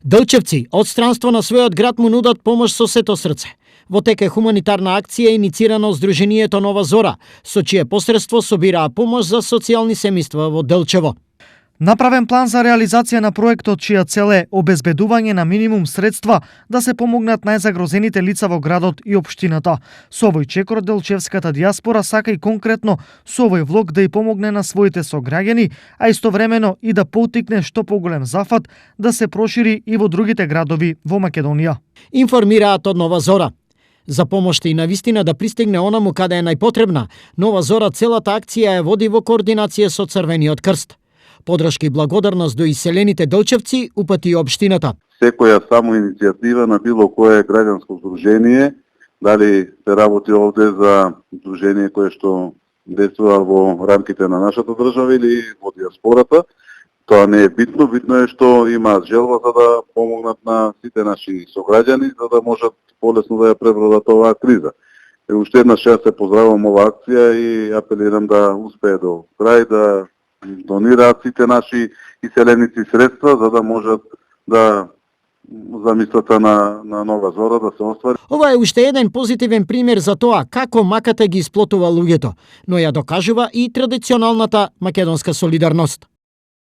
Делчевци од странство на својот град му нудат помош со сето срце. Во тека хуманитарна акција иницирана од Сдруженијето Нова Зора, со чие посредство собираа помош за социјални семејства во Делчево. Направен план за реализација на проектот, чија цел е обезбедување на минимум средства да се помогнат најзагрозените лица во градот и општината. Со овој чекор делчевската дијаспора сака и конкретно со овој влог да и помогне на своите сограѓани, а истовремено и да поттикне што поголем зафат да се прошири и во другите градови во Македонија. Информираат од Нова Зора. За помошта и навистина да пристигне онаму каде е најпотребна, Нова Зора целата акција ја води во координација со Црвениот крст. Подршка и благодарност до иселените делчевци упати и општината. Секоја само иницијатива на било кое граѓанско здружение, дали се работи овде за здружение кое што действува во рамките на нашата држава или во диаспората, тоа не е битно. Битно е што имаат желба за да помогнат на сите наши сограѓани, за да можат полесно да ја пребродат оваа криза. Уште еднаш ја се поздравувам оваа акција и апелирам да успее до крај, да донираат сите наши иселеници средства за да можат да замислата на Нова Зора да се оствари. Ова е уште еден позитивен пример за тоа како маката ги исплотува луѓето, но ја докажува и традиционалната македонска солидарност.